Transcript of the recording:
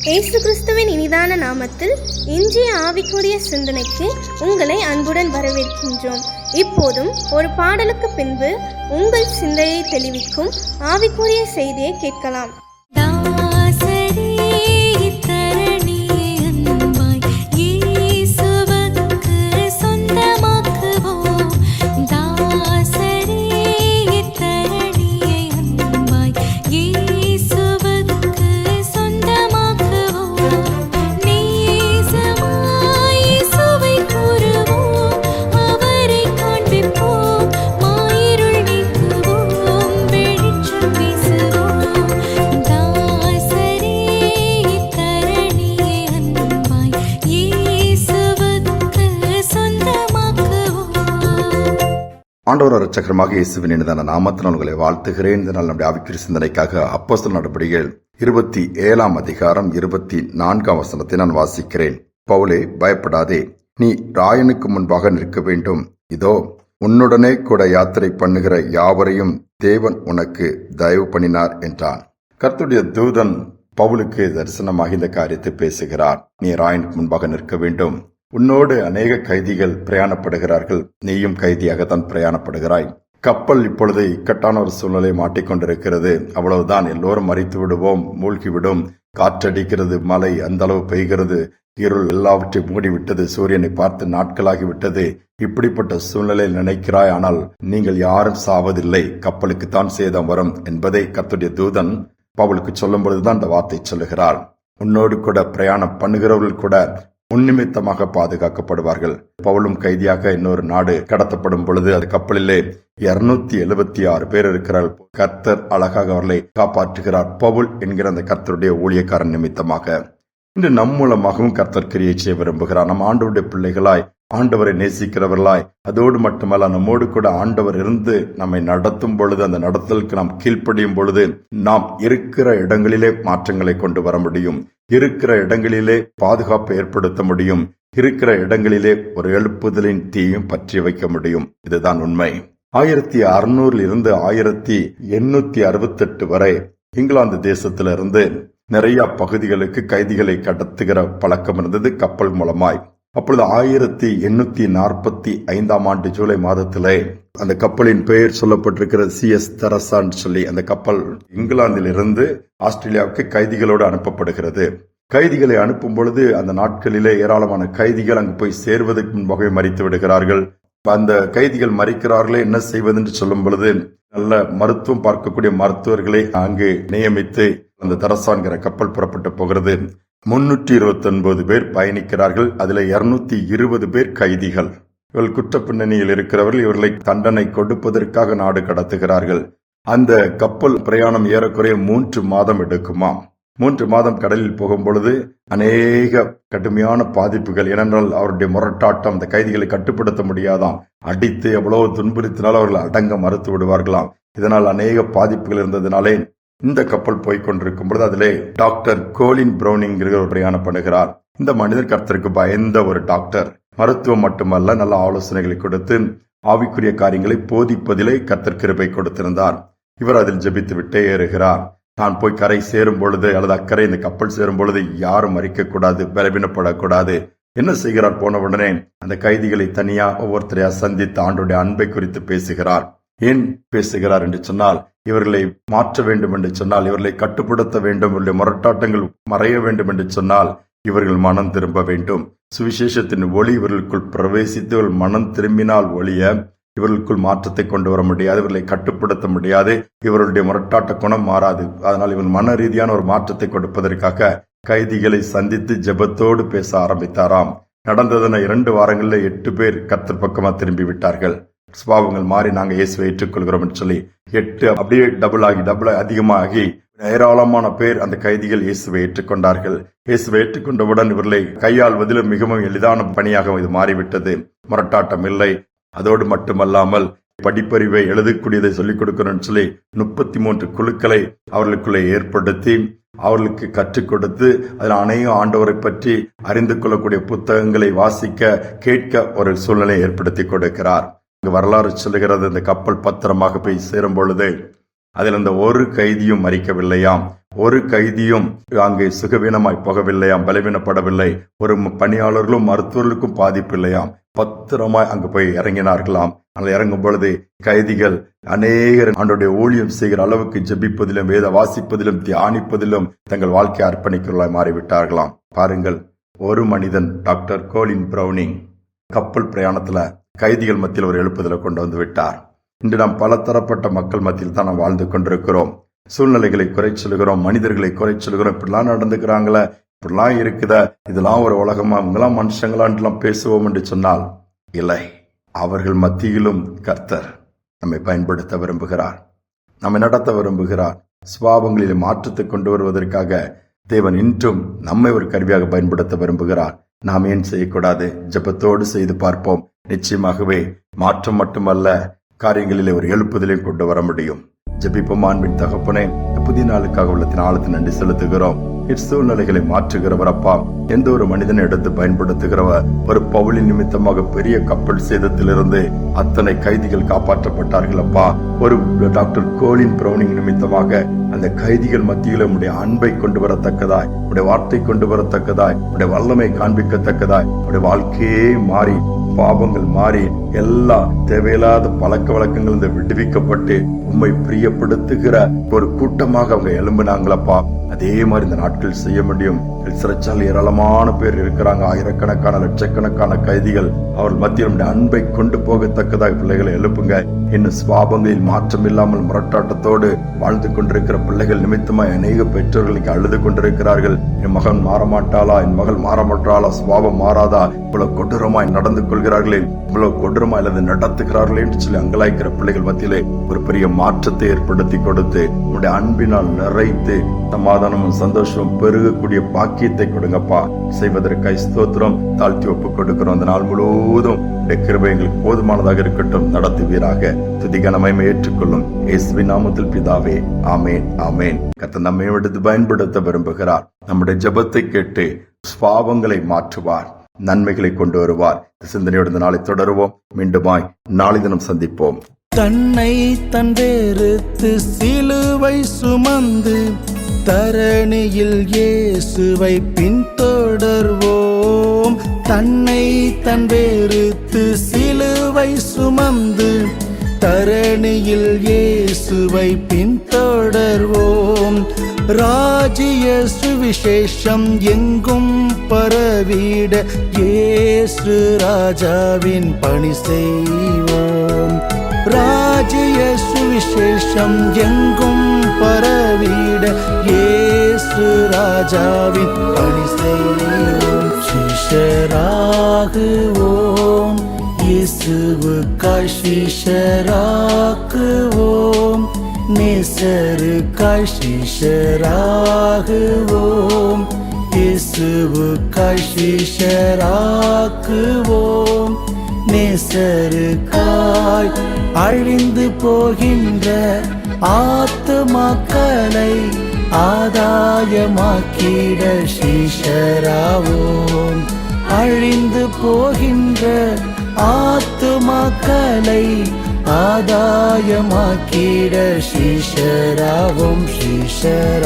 இயேசு கிறிஸ்துவின் இனிதான நாமத்தில் இன்றைய ஆவிக்குரிய சிந்தனைக்கு உங்களை அன்புடன் வரவேற்கின்றோம். இப்போதும் ஒரு பாடலுக்கு பின்பு உங்கள் சிந்தையை தெளிவிக்கும் ஆவிக்குரிய செய்தியை கேட்கலாம். ஆண்டவர் இரட்சகருமாக இயேசுவின் இனிதான நாமத்தினால் உங்களை வாழ்த்துகிறேன். இதனால் நம்முடைய ஆவிக்குரிய சிந்தனைக்காக அப்போஸ்தலர் நடபடிகள் 27 அதிகாரம் 24 வசனத்தை நான் வாசிக்கிறேன். பவுலே, பயப்படாதே, நீ ராயனுக்கு முன்பாக நிற்க வேண்டும். இதோ உன்னுடனே கூட யாத்திரை பண்ணுகிற யாவரையும் தேவன் உனக்கு தயவு பண்ணினார் என்றான். கர்த்தருடைய தூதன் பவுலுக்கு தரிசனமாக இந்த காரியத்தை பேசுகிறார். நீ ராயனுக்கு முன்பாக நிற்க வேண்டும். உன்னோடு அநேக கைதிகள் பிரயாணப்படுகிறார்கள். நீயும் கைதியாகத்தான் பிரயாணப்படுகிறாய். கப்பல் இப்பொழுது இக்கட்டான ஒரு சூழ்நிலை மாட்டிக்கொண்டிருக்கிறது. அவ்வளவுதான், எல்லோரும் மறித்து விடுவோம், மூழ்கிவிடும். காற்றடிக்கிறது, மழை அந்த அளவு பெய்கிறது, இருள் எல்லாவற்றையும் மூடிவிட்டது, சூரியனை பார்த்து நாட்களாகிவிட்டது. இப்படிப்பட்ட சூழ்நிலையில் நினைக்கிறாய், ஆனால் நீங்கள் யாரும் சாவதில்லை, கப்பலுக்குத்தான் சேதம் வரும் என்பதை கர்த்தருடைய தூதன் பவுலுக்கு சொல்லும் பொழுதுதான் இந்த வார்த்தை சொல்லுகிறார். உன்னோடு கூட பிரயாணம் பண்ணுகிறவர்கள் கூட முன்னிமித்தமாக பாதுகாக்கப்படுவார்கள். பவுலும் கைதியாக இன்னொரு நாடு கடத்தப்படும் பொழுது அது கப்பலிலே 276 பேர் இருக்கிறார்கள். கர்த்தர் அழகாக அவர்களை காப்பாற்றுகிறார். பவுல் என்கிற அந்த கர்த்தருடைய ஊழியக்காரன் நிமித்தமாக இன்று நம் மூலமாகவும் கர்த்தர் கிரியை செய்ய விரும்புகிறார். நம் ஆண்டவருடைய பிள்ளைகளாய், ஆண்டவரை நேசிக்கிறவர்களாய், அதோடு மட்டுமல்ல நம்மோடு கூட ஆண்டவர் இருந்து நம்மை நடத்தும் பொழுது, அந்த நடத்தலுக்கு நாம் கீழ்ப்படியும் பொழுது நாம் இருக்கிற இடங்களிலே மாற்றங்களை கொண்டு வர முடியும். இருக்கிற இடங்களிலே பாதுகாப்பை ஏற்படுத்த முடியும். இருக்கிற இடங்களிலே ஒரு எழுப்புதலின் தீயும் பற்றி வைக்க முடியும். இதுதான் உண்மை. 1600 இருந்து 1868 வரை இங்கிலாந்து தேசத்திலிருந்து நிறைய பகுதிகளுக்கு கைதிகளை கடத்துகிற பழக்கம் இருந்தது கப்பல் மூலமாய். அப்பொழுது 1845 ஆண்டு ஜூலை மாதத்திலே அந்த கப்பலின் பெயர் சொல்லப்பட்டிருக்கிற CS தெரசான்னு சொல்லி அந்த கப்பல் இங்கிலாந்தில் இருந்து ஆஸ்திரேலியாவுக்கு கைதிகளோடு அனுப்பப்படுகிறது. கைதிகளை அனுப்பும் பொழுது அந்த நாட்களிலே ஏராளமான கைதிகள் அங்கு போய் சேர்வதற்கு முன்பாகவே மறித்து விடுகிறார்கள். அந்த கைதிகள் மறிக்கிறார்களே, என்ன செய்வது என்று சொல்லும் பொழுது நல்ல மருத்துவம் பார்க்கக்கூடிய மருத்துவர்களை அங்கு நியமித்து அந்த தெரசான்கிற கப்பல் புறப்பட்டு போகிறது. 329 பேர் பயணிக்கிறார்கள். அதில் 220 பேர் கைதிகள். இவர்கள் குற்ற பின்னணியில் இருக்கிறவர்கள். இவர்களை தண்டனை கொடுப்பதற்காக நாடு கடத்துகிறார்கள். அந்த கப்பல் பிரயாணம் ஏறக்குறைய 3 மாதம் எடுக்குமாம். 3 மாதம் கடலில் போகும் பொழுது அநேக கடுமையான பாதிப்புகள். ஏனென்றால் அவருடைய முரட்டாட்டம், அந்த கைதிகளை கட்டுப்படுத்த முடியாதாம். அடித்து எவ்வளவு துன்புறுத்தினால் அவர்கள் அடங்க மறுத்து விடுவார்களாம். இதனால் அநேக பாதிப்புகள் இருந்ததினாலே இந்த கப்பல் போய்கொண்டிருக்கும் பொழுது அதிலே டாக்டர் கோலின் ப்ரௌனிங் பிரயாணப்படுகிறார். இந்த மனிதர் கர்த்தருக்கு பயந்த ஒரு டாக்டர். மருத்துவம் மட்டுமல்ல, நல்ல ஆலோசனைகளை கொடுத்து ஆவிக்குரிய காரியங்களை போதிப்பதிலே கர்த்தர் கிருபை கொடுத்திருந்தார். இவர் அதில் ஜெபித்து விட்டே ஏறுகிறார். நான் போய் கரை சேரும் பொழுது அல்லது அக்கறை இந்த கப்பல் சேரும் பொழுது யாரும் மறிக்கக்கூடாது, பலவீனப்படக்கூடாது. என்ன செய்கிறார்? போன உடனே அந்த கைதிகளை தனியா ஒவ்வொருத்தரையா சந்தித்து ஆண்டவருடைய அன்பை குறித்து பேசுகிறார். ஏன் பேசுகிறார் என்று சொன்னால், இவர்களை மாற்ற வேண்டும் என்று சொன்னால், இவர்களை கட்டுப்படுத்த வேண்டும், இவருடைய முரட்டாட்டங்கள் மறைய வேண்டும் என்று சொன்னால் இவர்கள் மனம் திரும்ப வேண்டும். சுவிசேஷத்தின் ஒளி இவர்களுக்குள் பிரவேசித்து இவர்கள் மனம் திரும்பினால் ஒளிய இவர்களுக்குள் மாற்றத்தை கொண்டு வர முடியாது, இவர்களை கட்டுப்படுத்த முடியாது, இவர்களுடைய முரட்டாட்ட குணம் மாறாது. அதனால் இவன் மன ரீதியான ஒரு மாற்றத்தை கொடுப்பதற்காக கைதிகளை சந்தித்து ஜெபத்தோடு பேச ஆரம்பித்தாராம். நடந்ததுன 2 வாரங்களில் 8 பேர் கர்த்தர் பக்கமா திரும்பி விட்டார்கள். சுபாவங்கள் மாறி நாங்க இயேசுவை ஏற்றுக்கொள்கிறோம் என்று சொல்லி 8 அப்படியே டபுள் அதிகமாகி ஏராளமான பேர் அந்த கைதிகள் இயேசுவை ஏற்றுக்கொண்டார்கள். இயேசுவை ஏற்றுக்கொண்டவுடன் இவர்களை கையாள்வதிலும் மிகவும் எளிதான பணியாக இது மாறிவிட்டது. முரட்டாட்டம் இல்லை. அதோடு மட்டுமல்லாமல் படிப்பறிவை, எழுதக்கூடியதை சொல்லிக் கொடுக்கணும்னு சொல்லி 33 குழுக்களை அவர்களுக்குள்ளே ஏற்படுத்தி அவர்களுக்கு கற்றுக் கொடுத்து அதில் அநேக ஆண்டவரை பற்றி அறிந்து கொள்ளக்கூடிய புத்தகங்களை வாசிக்க, கேட்க ஒரு சூழ்நிலை ஏற்படுத்தி கொடுக்கிறார். வரலாறு சொல்லுகிறது, இந்த கப்பல் பத்திரமாக போய் சேரும் பொழுது அதில் அந்த ஒரு கைதியும் மறிக்கவில்லையாம். ஒரு கைதியும் அங்கே சுகவீனமாய் போகவில்லையாம், பலவீனப்படவில்லை. ஒரு பணியாளர்களும் மருத்துவர்களுக்கும் பாதிப்பு இல்லையாம். பத்திரமாய் அங்கு போய் இறங்கினார்களாம். அங்க இறங்கும் பொழுது கைதிகள் அநேகர் ஆண்டவருடைய ஊழியம் செய்கிற அளவுக்கு ஜெபிப்பதிலும் வேத வாசிப்பதிலும் தியானிப்பதிலும் தங்கள் வாழ்க்கையை அர்ப்பணிக்கிறவர்களாய் மாறிவிட்டார்களாம். பாருங்கள், ஒரு மனிதன் டாக்டர் கோலின் பிரவுனிங் கப்பல் பிரயாணத்துல கைதிகள் மத்தியில் ஒரு எழுப்புதலை கொண்டு வந்து விட்டார். இன்று நாம் பல தரப்பட்ட மக்கள் மத்தியில் தான் நாம் வாழ்ந்து கொண்டிருக்கிறோம். சூழ்நிலைகளை குறை சொல்கிறோம், மனிதர்களை குறை சொல்கிறோம். இப்படிலாம் நடந்துக்கிறாங்களே, இப்படிலாம் இருக்குத, இதெல்லாம் ஒரு உலகமா, இவங்கெல்லாம் மனுஷங்களான்லாம் பேசுவோம் என்று சொன்னால் இல்லை. அவர்கள் மத்தியிலும் கர்த்தர் நம்மை பயன்படுத்த விரும்புகிறார், நம்மை நடத்த விரும்புகிறார். சுபாவங்களில் மாற்றத்தை கொண்டு வருவதற்காக தேவன் இன்றும் நம்மை ஒரு கருவியாக பயன்படுத்த விரும்புகிறார். நாம் ஏன் செய்யக்கூடாது? ஜெபத்தோடு செய்து பார்ப்போம். நிச்சயமாகவே மாற்றம் மட்டுமல்ல, காரியங்களிலே ஒரு எழுப்புதலையும் கொண்டு வர முடியும். ஜெபிப்போம். அன்பின் தகப்பனே, புதிய நாளுக்காக உள்ளத்தின் ஆழத்தை நன்றி செலுத்துகிறோம். சூழ்நிலைகளை மாற்றுகிறவர் அப்பா, எந்த ஒரு மனிதனை எடுத்து பயன்படுத்துகிறவர். ஒரு பவுலின் நிமித்தமாக பெரிய கப்பல் சேதத்திலிருந்து அத்தனை கைதிகள் காப்பாற்றப்பட்டார்கள் அப்பா. ஒரு டாக்டர் கோலின் பிரவுனிங் நிமித்தமாக அந்த கைதிகள் மத்தியில் உடைய அன்பை கொண்டு வரத்தக்கதாய், உடைய வார்த்தை கொண்டு வரத்தக்கதாய், உடைய வல்லமை காண்பிக்கத்தக்கதாய், உடைய வாழ்க்கையே மாறி, பாவங்கள் மாறி, எல்லா தேவையில்லாத பழக்க வழக்கங்கள் விடுவிக்கப்பட்டு உம்மை பிரியப்படுத்துகிற ஒரு கூட்டமாக அவங்க எழும்பினாங்களப்பா. அதே மாதிரி இந்த நாட்கள் செய்ய முடியும். சிறைச்சாலை ஏராளமான பேர் இருக்கிறாங்க, ஆயிரக்கணக்கான லட்சக்கணக்கான கைதிகள். அவர்கள் மத்தியில் அன்பை கொண்டு போகத்தக்கதாக பிள்ளைகளை எழுப்புங்க. இன்னும் சுவாபங்களில் மாற்றம் இல்லாமல் முரட்டாட்டத்தோடு வாழ்ந்து கொண்டிருக்கிற பிள்ளைகள் நிமித்தமாய் அநேக பெற்றோர்களுக்கு அழுது கொண்டிருக்கிறார்கள். என் மகன் மாறமாட்டாளா, என் மகள் மாறமாட்டாளா, சுவாபம் மாறாதா, இவ்வளவு கொடூரமாய் நடந்து கொள்கிறார்களே, இவ்வளவு கொடூரமாய் அல்லது நடத்துகிறார்களே என்று சொல்லி அங்கலாய்க்கிற பிள்ளைகள் மத்தியிலே ஒரு பெரிய மாற்றத்தை ஏற்படுத்தி கொடுத்து உங்களுடைய அன்பினால் நிறைத்து சமாதானமும் சந்தோஷமும் பெருகக்கூடிய பாக்கியத்தை கொடுங்கப்பா. செய்வதற்காய் ஸ்தோத்திரம். தாழ்த்தி ஒப்பு கொடுக்கிறோம். அந்த நாள் முழுவதும் கிருபை எங்களுக்கு போதுமானதாக இருக்கட்டும். நடத்துவீராக. துதிகனமையை ஏற்றுக்கொள்ளும் இயேசுவின் நாமத்தில் பிதாவே, ஆமேன், ஆமேன். கர்த்தர் நம்மை எடுத்து பயன்படுத்த விரும்புகிறார். நம்முடைய ஜெபத்தை கேட்டு பாவங்களை மாற்றுவார், நன்மைகளை கொண்டு வருவார். சிந்தனையோடு இந்த நாளை தொடருவோம். மீண்டுமாய் நாளை தினம் சந்திப்போம். தன்னை தன் வேறுத்து சிலுவை சுமந்து தரணியில் இயேசுவை பின்தொடர்வோம். தன்னை தன் வேறுத்து சிலுவை சுமந்து தரணியில் இயேசுவை பின்தொடர்வோம். ராஜ்ய சுவிசேஷம் எங்கும் பரவிட இயேசு ராஜாவின் பணி செய்வோம். ராஜ்ய சுவிசேஷம் எங்கும் பரவிட இயேசு ராஜாவின் பணி செய்வோம். சிஷ்யராகுவோம், இயேசுவுக்காய் சிஷ்யராக்குவோம். நேசருக்காய் சிஷ்யராகுவோம், இயேசுவுக்காய் சிஷ்யராக்குவோம். நேசருக்காய் அழிந்து போகின்ற ஆத்துமாக்களை ஆதாயமாக்கிட சிஷ்யராவோம். அழிந்து போகின்ற ஆத்துமாக்களை ஆதாயமாக்கிட சிஷ்யராவோம், சிஷ்யராகுவோம்.